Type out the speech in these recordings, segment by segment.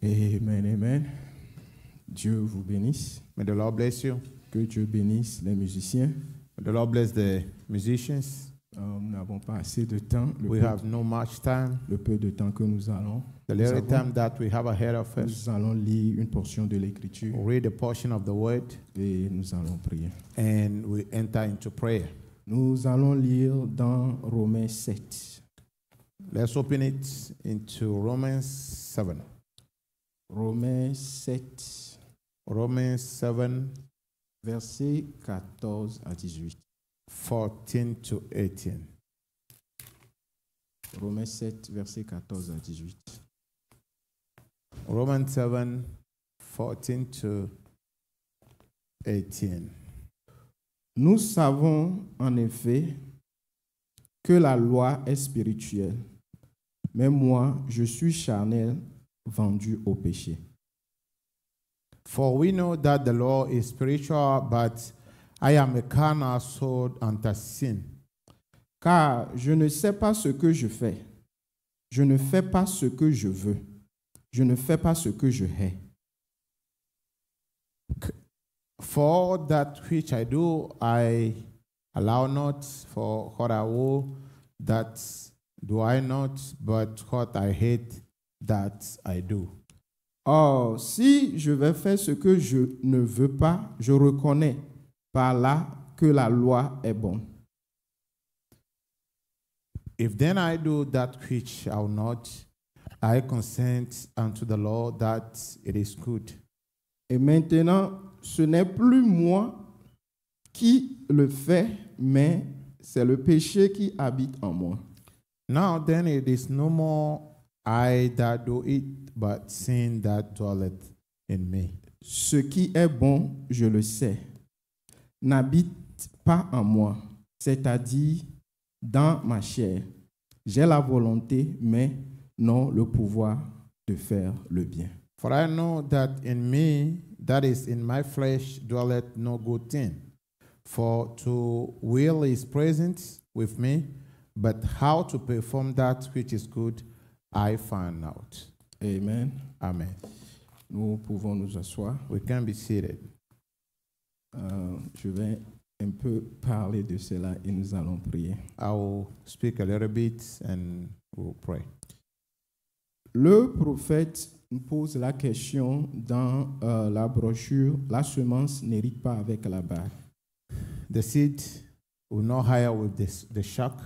Amen, amen. Dieu vous bénisse. May the Lord bless you. Que Dieu bénisse les musiciens. May the Lord bless the musicians. Nous n'avons pas assez de temps. We have no much time. Le peu de temps que nous allons. The little time that we have ahead of us, nous allons lire une portion de l'Écriture. we'll read a portion of the word Et nous allons prier. and we enter into prayer. Nous allons lire dans Romains 7. Let's open it into Romans 7. Romains 7, Romans 7, versets 14 à 18. 14 to 18. Romains 7, versets 14 à 18. Romans 7, 14 to 18. Nous savons en effet que la loi est spirituelle, mais moi, je suis charnel, vendu au péché. For we know that the law is spiritual, but I am a carnal, sold unto sin. Car je ne sais pas ce que je fais. Je ne fais pas ce que je veux. Je ne fais pas ce que je hais. For that which I do, I allow not. For what I will, that do I not. But what I hate, that I do. Or, si je vais faire ce que je ne veux pas, je reconnais par là que la loi est bonne. If then I do that which I will not, I consent unto the law that it is good. Et maintenant, ce n'est plus moi qui le fais, mais c'est le péché qui habite en moi. Now then it is no more I that do it, but sin that dwelleth in me. Ce qui est bon, je le sais, n'habite pas en moi, c'est-à-dire dans ma chair. J'ai la volonté, mais non le pouvoir de faire le bien. For I know that in me, that is in my flesh, dwelleth no good thing. For to will is present with me, but how to perform that which is good, I find out. Amen. Amen. Nous pouvons nous asseoir. We can be seated. Je vais un peu parler de cela et nous allons prier. I will speak a little bit and we'll pray. Le prophète pose la question dans la brochure « La semence n'hérite pas avec la barre The seed will not hire with the shock. ».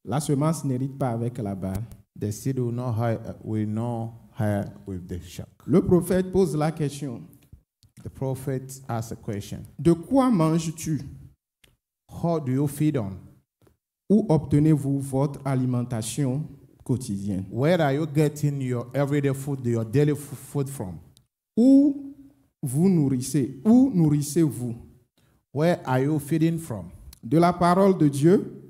La semence n'hérite pas avec la barre. The seed will not hire with the shock. Le prophète pose la question The prophet asks a question. « De quoi manges-tu? How do you feed on? Où obtenez-vous votre alimentation quotidienne? Where are you getting your everyday food, your daily food from? Où vous nourrissez? Où nourrissez-vous? Where are you feeding from? De la parole de Dieu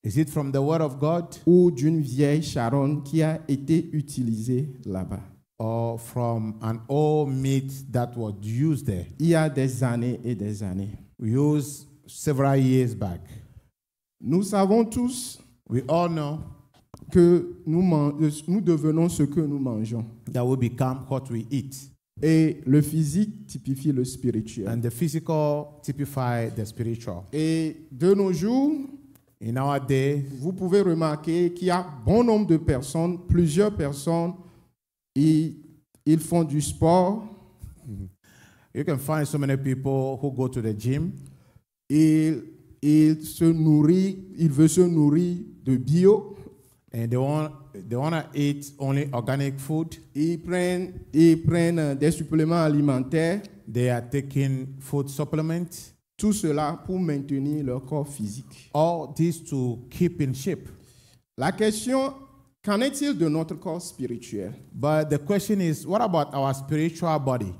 Is it from the word of God ou d'une vieille charogne qui a été utilisée là-bas? or from an old meat that was used there? Il y a des années et des années. Used several years back. Nous savons tous We all know que nous devenons ce que nous mangeons. that we become what we eat. Et le physique typifie le spirituel. And the physical typify the spiritual. Et de nos jours, In our day, vous pouvez remarquer qu'il y a bon nombre de personnes, plusieurs personnes, ils font du sport, you can find so many people who go to the gym. ils veulent se nourrir de bio. And they want to eat only organic food. Ils prennent des suppléments alimentaires. They are taking food supplements. Tout cela pour maintenir leur corps physique. All this to keep in shape. La question, qu'en est-il de notre corps spirituel? But the question is, what about our spiritual body?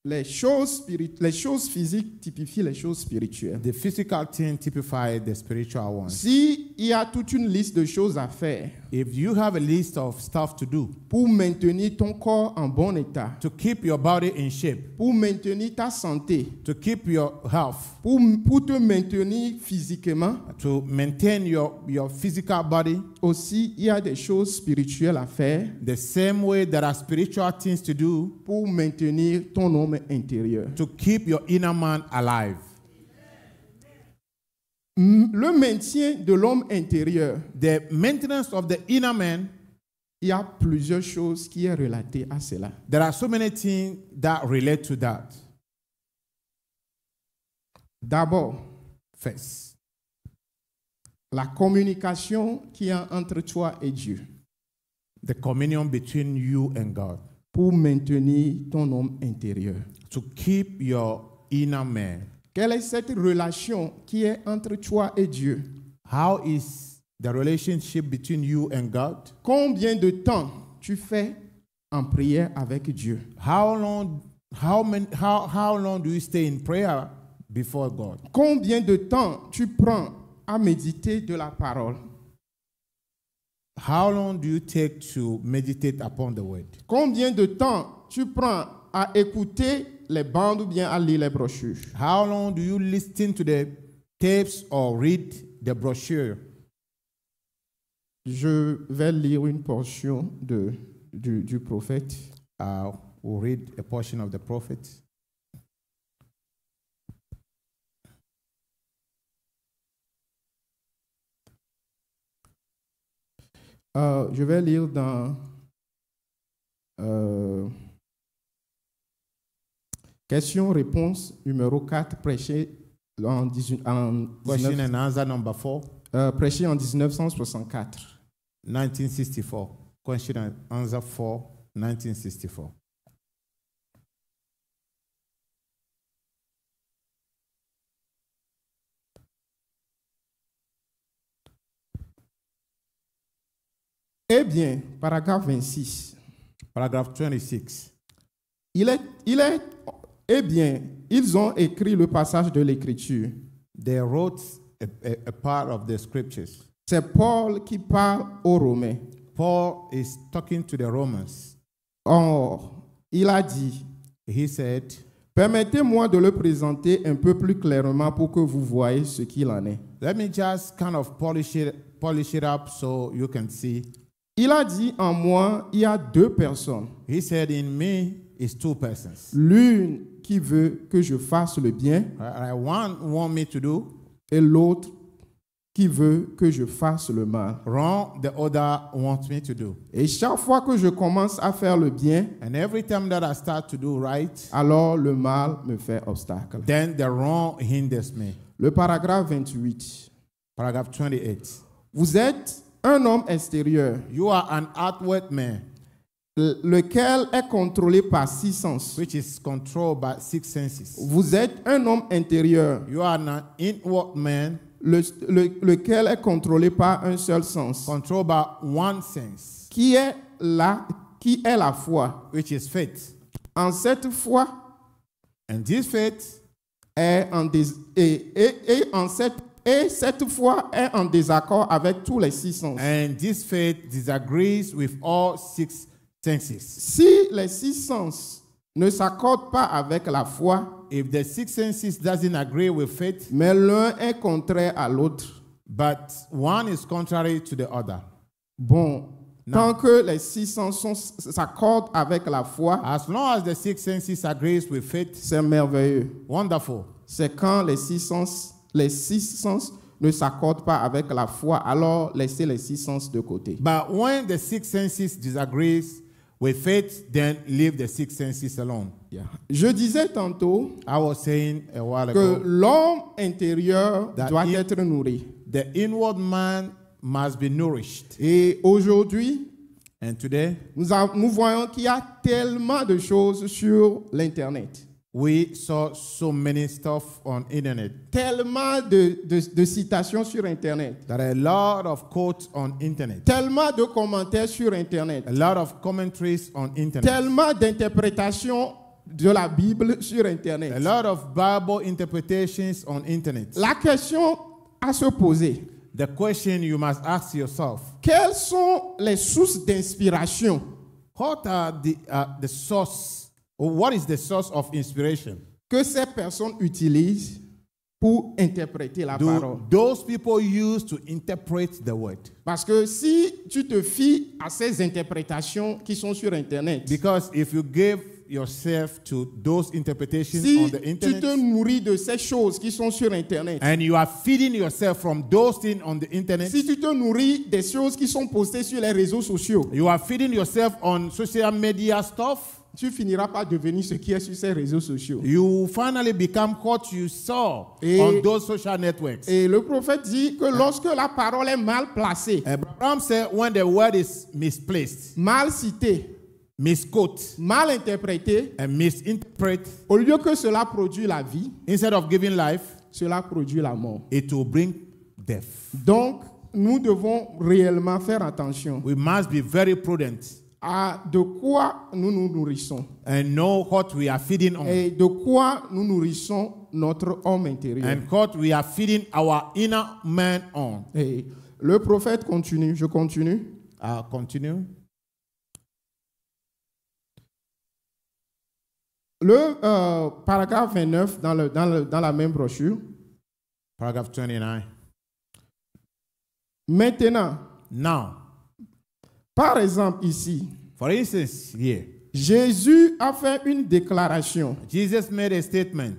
Les choses physiques typifient les choses spirituelles. The physical thing typify the spiritual one. Si y a toute une liste de choses à faire if you have a list of stuff to do pour maintenir ton corps en bon état, to keep your body in shape, pour maintenir ta santé, to keep your health, pour te maintenir physiquement, to maintain your physical body, aussi, il y a des choses spirituelles à faire the same way there are spiritual things to do pour maintenir ton homme intérieur. to keep your inner man alive. Le maintien de l'homme intérieur, The maintenance of the inner man, il y a plusieurs choses qui sont relatées à cela. there are so many things that relate to that. D'abord, First, la communication qui est entre toi et Dieu the communion between you and God pour maintenir ton homme intérieur. to keep your inner man. Quelle est cette relation qui est entre toi et Dieu? How is the relationship between you and God? Combien de temps tu fais en prière avec Dieu? How long do you stay in prayer before God? Combien de temps tu prends à méditer de la parole? How long do you take to meditate upon the word? Combien de temps tu prends à écouter les bandes ou bien à lire les brochures? How long do you listen to the tapes or read the brochure? Je vais lire une portion du prophète. We'll read a portion of the prophet. Je vais lire dans question-réponse numéro 4, prêché en Question and answer number 4, prêché en 1964. 1964. Question and answer 4, 1964. Eh bien, paragraphe 26. Paragraph 26. Eh bien, ils ont écrit le passage de l'Écriture. They wrote a part of the scriptures. C'est Paul qui parle aux Romains. Paul is talking to the Romans. Or, il a dit, He said, permettez-moi de le présenter un peu plus clairement pour que vous voyez ce qu'il en est. let me just kind of polish it up so you can see. Il a dit, en moi, il y a deux personnes. He said, in me is two persons. L'une qui veut que je fasse le bien One want me to do et l'autre qui veut que je fasse le mal. wrong, the other wants me to do. Et chaque fois que je commence à faire le bien, And every time that I start to do right, alors le mal me fait obstacle. then the wrong hinders me. Le paragraphe 28. Paragraph 28. Vous êtes un homme extérieur, You are an outward man, lequel est contrôlé par 6 sens. which is controlled by 6 senses. Vous êtes un homme intérieur, You are an inward man, lequel est contrôlé par un seul sens, controlled by one sense, qui est la foi. which is faith. En cette foi And this faith cette foi est en désaccord avec tous les 6 sens. and this faith disagrees with all 6 senses. Si les 6 sens ne s'accordent pas avec la foi, If the 6 senses doesn't agree with faith, mais l'un est contraire à l'autre, but one is contrary to the other, bon, tant que les 6 sens s'accordent avec la foi, as long as the 6 senses agrees with faith, c'est merveilleux. wonderful. C'est quand les six sens ne s'accordent pas avec la foi, alors laissez les 6 sens de côté. But when the 6 senses disagrees with faith, then leave the 6 senses alone. Je disais tantôt I was saying a while que ago, l'homme intérieur That doit être nourri. the inward man must be nourished. Et aujourd'hui, And today, nous voyons qu'il y a tellement de choses sur l'Internet. we saw so many stuff on internet. Tellement de citations sur Internet. There are a lot of quotes on internet. Tellement de commentaires sur Internet. A lot of commentaries on internet. Tellement d'interprétations de la Bible sur Internet. A lot of Bible interpretations on internet. La question à se poser, The question you must ask yourself: quelles sont les sources d'inspiration what are the source, or what is the source of inspiration que ces personnes utilisent pour interpréter la parole? do those people use to interpret the word? Parce que si tu te fies à ces interprétations qui sont sur Internet, Because if you give yourself to those interpretations si on the tu internet, te nourris de ces choses qui sont sur Internet, and you are feeding yourself from those things on the internet, si tu te nourris des choses qui sont postées sur les réseaux sociaux, you are feeding yourself on social media stuff, tu finiras par devenir ce qui est sur ces réseaux sociaux. you finally become what you saw Et- on those social networks. Et le prophète dit que lorsque la parole est mal placée, Abraham said when the word is misplaced, mal citée, misquote, mal interprétée, and misinterpret, au lieu que cela produise la vie, instead of giving life, cela produit la mort. it will bring death. Donc, nous devons réellement faire attention We must be very prudent à de quoi nous nous nourrissons and know what we are feeding on, et de quoi nous nourrissons notre homme intérieur. and what we are feeding our inner man on. Et le prophète continue, je continue. Continue. Le paragraphe 29 dans la même brochure. Paragraph 29. Maintenant, Now, par exemple ici, for instance, here, Jésus a fait une déclaration, Jesus made a statement,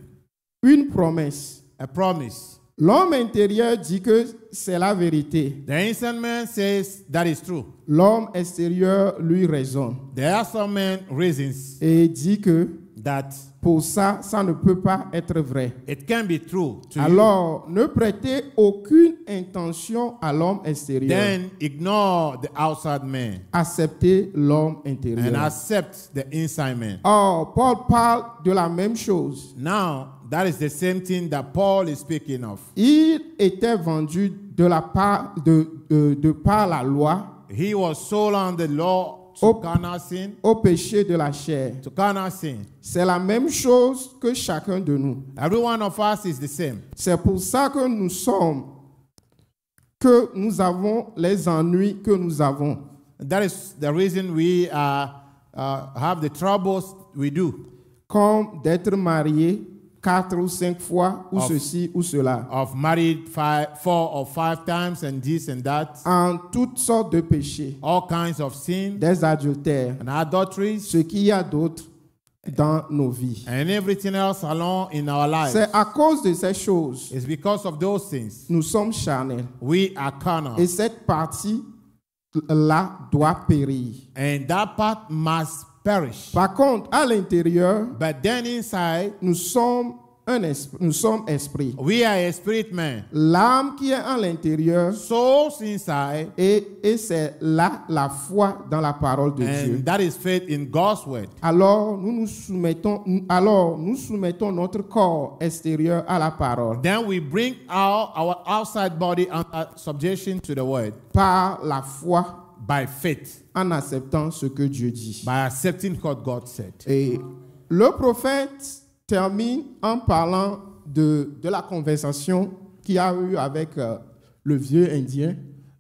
une promesse. a promise. L'homme intérieur dit que c'est la vérité. The innocent man says that is true. L'homme extérieur lui raisonne There are some men reasons et dit que that pour ça, ça ne peut pas être vrai. it can be true to you. Alors, ne prêtez aucune intention à l'homme extérieur. Then ignore the outside man Acceptez l'homme and intérieur. accept the inside man. Or, Paul parle de la même chose. Now, that is the same thing that Paul is speaking of. Il était vendu de par la loi He was sold on the law to Oh. carnal sin, au péché de la chair. to carnal sin. C'est la même chose que chacun de nous. Every one of us is the same. C'est pour ça que nous avons les ennuis que nous avons. That is the reason we have the troubles we do, Comme d'être marié 4 ou 5 fois, ou Of- ceci ou cela. of married 4 or 5 times and this and that, En toutes sortes de péchés, all kinds of sin des adultères, and adulteries ce qu'il y a d'autre dans nos vies. and everything else along in our lives. C'est à cause de ces choses, It's because of those things nous sommes charnels. we are carnal, Et cette partie-là doit périr. and that part must perish. Par contre, à l'intérieur, But then inside, nous sommes esprit. we are a spirit man. L'âme qui est à l'intérieur, Souls inside, et c'est là la foi dans la parole de Dieu. and that is faith in God's word. Alors nous soumettons notre corps extérieur à la parole Then we bring our outside body under subjection to the word par la foi by faith, en acceptant ce que Dieu dit. by accepting what God said. Et le prophète termine en parlant de la conversation qu'il a eue avec le vieux Indien.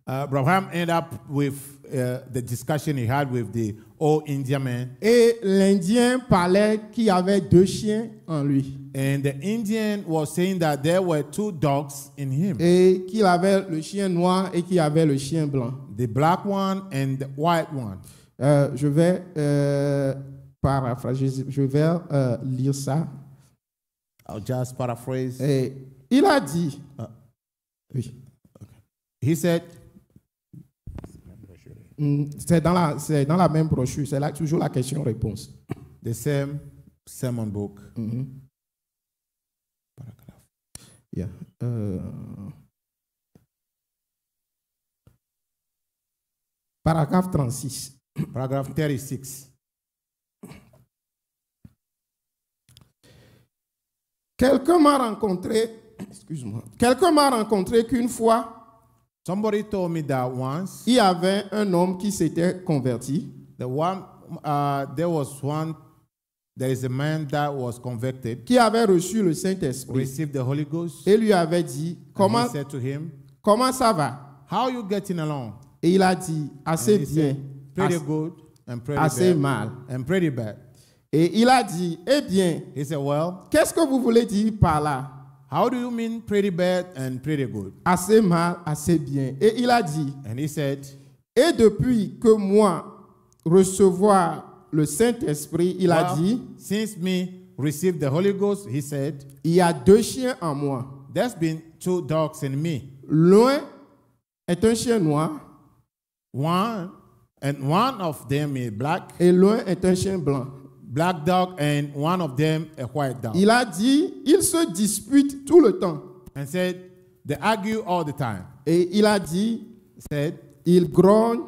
Abraham ended up with the discussion he had with the old Indian man. Et l'Indien parlait qu'il y avait 2 chiens en lui. And the Indian was saying that there were 2 dogs in him, Et qu'il avait le chien noir et qu'il y avait le chien blanc. the black one and the white one. Je vais paraphraser, je vais lire ça. I'll just paraphrase. Et il a dit, oui, He said, c'est dans la même brochure, c'est là toujours la question-réponse. the same sermon book. Yeah. Paragraphe 36. Paragraph 36. Quelqu'un m'a rencontré qu'une fois, Somebody told me that once il y avait un homme qui s'était converti there is a man that was convicted, qui avait reçu le Saint-Esprit received the Holy Ghost, et lui avait dit, and he said to him, comment ça va? How you getting along? Et il a dit, assez And he bien, said, pretty assez, good and pretty assez bad. mal. And pretty bad. Et il a dit, eh bien, He said, well, qu'est-ce que vous voulez dire par là? how do you mean pretty bad and pretty good? Assez mal, assez bien. Et il a dit, And he said, et depuis que moi recevoir le Saint-Esprit, il a well, dit, since me received the Holy Ghost, he said, il y a 2 chiens en moi. there's been 2 dogs in me. L'un est un chien noir One of them is black, et l'un est un chien blanc. black dog, and one of them a white dog. Il a dit, ils se disputent tout le temps. And said, they argue all the time. Et il a dit, Said, ils grognent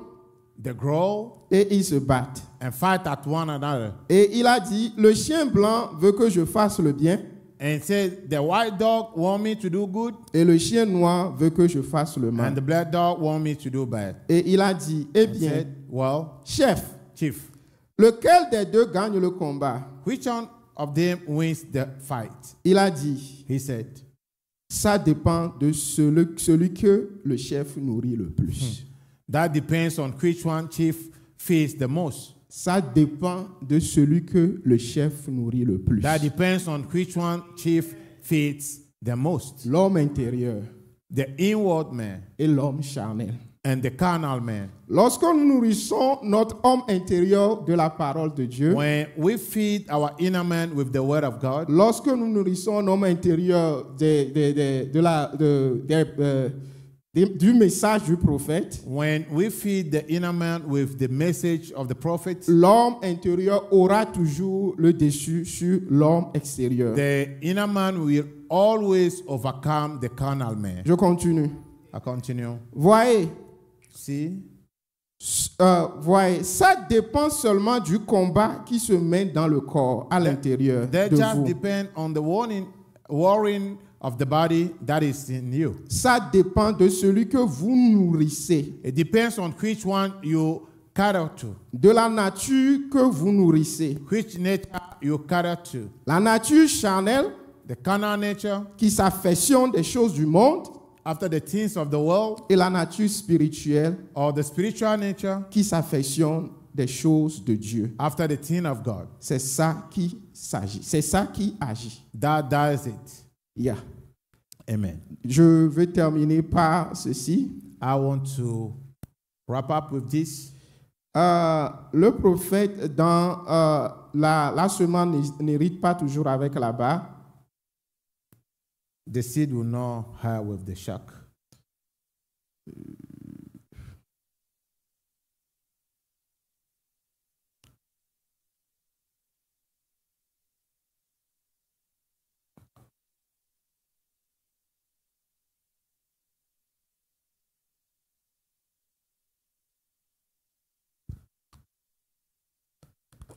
they growl et ils se battent. and fight at one another. Et il a dit, le chien blanc veut que je fasse le bien And said, the white dog want me to do good, et le chien noir veut que je fasse le and mal. the black dog want me to do bad. Et il a dit, eh And bien, said, well, chef, chief, lequel des deux gagne le combat? which one of them wins the fight? Il a dit, He said, ça dépend de celui que le chef nourrit le plus. that depends on which one chief feeds the most. Ça dépend de celui que le chef nourrit le plus. That depends on which one chief feeds the most. L'homme intérieur The inward man et l'homme charnel. and the carnal man. Lorsque nous nourrissons notre homme intérieur de la parole de Dieu, When we feed our inner man with the word of God, lorsque nous nourrissons l'homme intérieur du message du prophète, when we feed the inner man with the message of the prophet, l'homme intérieur aura toujours le dessus sur l'homme extérieur. the inner man will always overcome the carnal man. Je continue. I continue. Voyez, See, voyez, ça dépend seulement du combat qui se mène dans le corps, à l'intérieur that de just vous. depends on the warring of the body that is in you. Ça dépend de celui que vous nourrissez, It depends on which one you cater to, de la nature que vous nourrissez. which nature you cater to. La nature charnelle The carnal nature, qui s'affectionne des choses du monde after the things of the world, et la nature spirituelle or the spiritual nature, qui s'affectionne des choses de Dieu. after the thing of God. C'est ça qui s'agit. C'est ça qui agit. That does it. Yeah. Amen. Je vais terminer par ceci. I want to wrap up with this. Le prophète dans la semence n'hérite pas toujours avec la barre. The seed will not hire with the shock.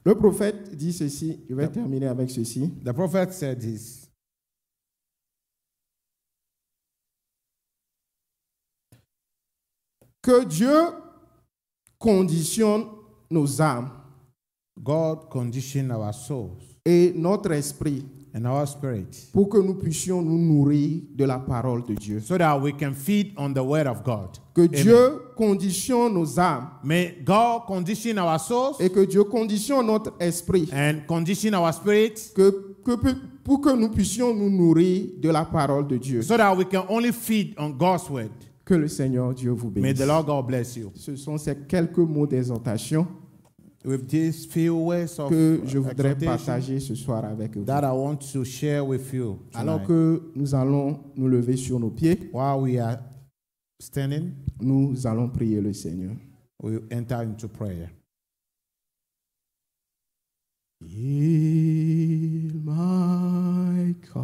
Le prophète dit ceci. Je vais terminer avec ceci. The prophet said this. Que Dieu conditionne nos âmes God conditioned our souls et notre esprit and our spirit pour que nous puissions nous nourrir de la parole de Dieu. so that we can feed on the word of God. Que Amen. Dieu conditionne nos âmes May God condition our souls et que Dieu conditionne notre esprit and condition our spirit pour que nous puissions nous nourrir de la parole de Dieu. so that we can only feed on God's word. Que le Seigneur Dieu vous May bénisse. the Lord God bless you. Ce sont ces quelques mots d'exhortation With these few words of que je voudrais exhortation partager ce soir avec vous. that I want to share with you Alors tonight. que nous allons nous lever sur nos pieds, While we are standing, nous allons prier le Seigneur. we enter into prayer. Heal my cup,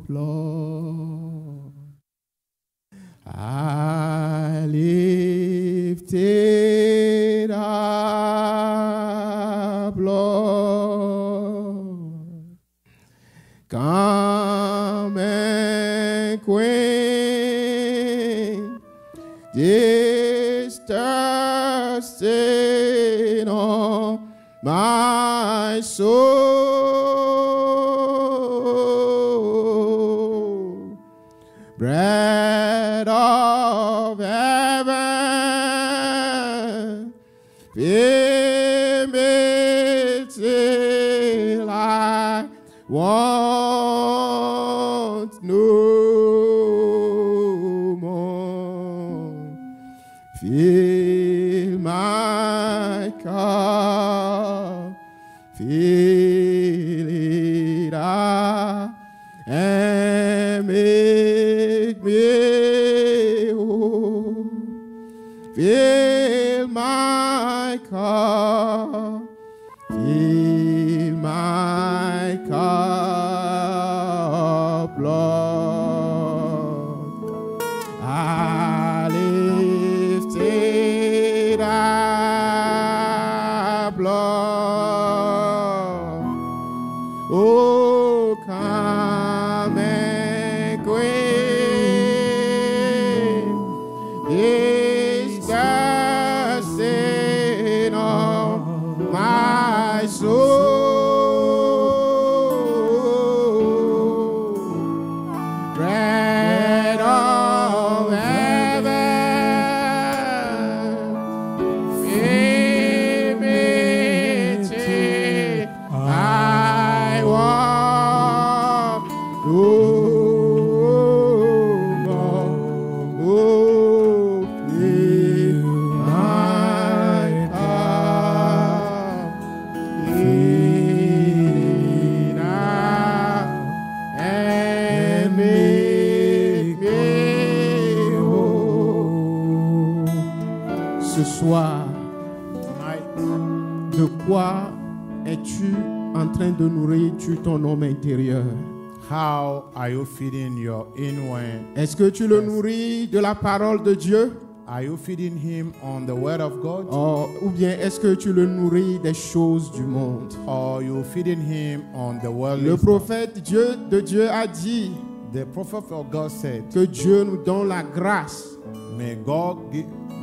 Lord. I lift it up, Lord. Come and quench this thirsting on my soul. Bread me till I want no more. Fill my cup, fill it up, and make me whole. Fill my cup, fill my cup, Lord. I lift it up, Lord. Oh, come and quench this thirsting of my soul. Bread of heaven, feed me till I want no more. Oh, fill my cup, fill it up, and make me whole. Ce soir, Tonight, de quoi es-tu en train de nourrir ton homme intérieur? how are you feeding your inward? Est-ce que tu le nourris de la parole de Dieu? Are you feeding him on the word of God? Ou bien est-ce que tu le nourris des choses du monde? Or you feeding him on the worldly Le stuff? prophète de Dieu a dit The prophet of God said, que Dieu nous donne la grâce may God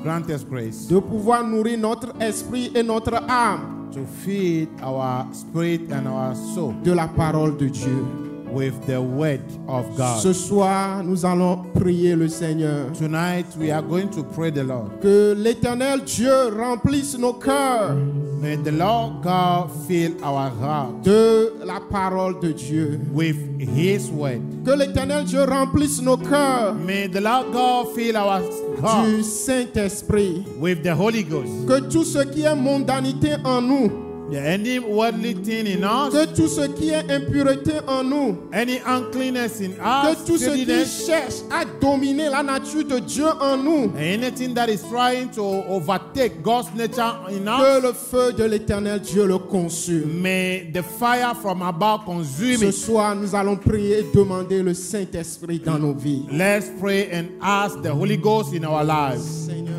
grant us grace de pouvoir nourrir notre esprit et notre âme to feed our spirit and our soul de la parole de Dieu. with the word of God. Ce soir, nous allons prier le Seigneur. Tonight we are going to pray the Lord. Que l'Éternel Dieu remplisse nos cœurs May the Lord God fill our heart de la parole de Dieu. with his word. Que l'Éternel Dieu remplisse nos cœurs May the Lord God fill our heart du Saint-Esprit. with the Holy Ghost. Que tout ce qui est mondanité en nous, Any worldly thing in us, que tout ce qui est impureté en nous, any uncleanness in que us, tout ce qui filthiness, cherche à dominer la nature de Dieu en nous, anything that is trying to overtake God's nature in que us, le feu de l'Éternel Dieu le consume. may the fire from above consume Ce it. soir, nous allons prier et demander le Saint-Esprit dans nos vies. Let's pray and ask the Holy Ghost in our lives. Seigneur,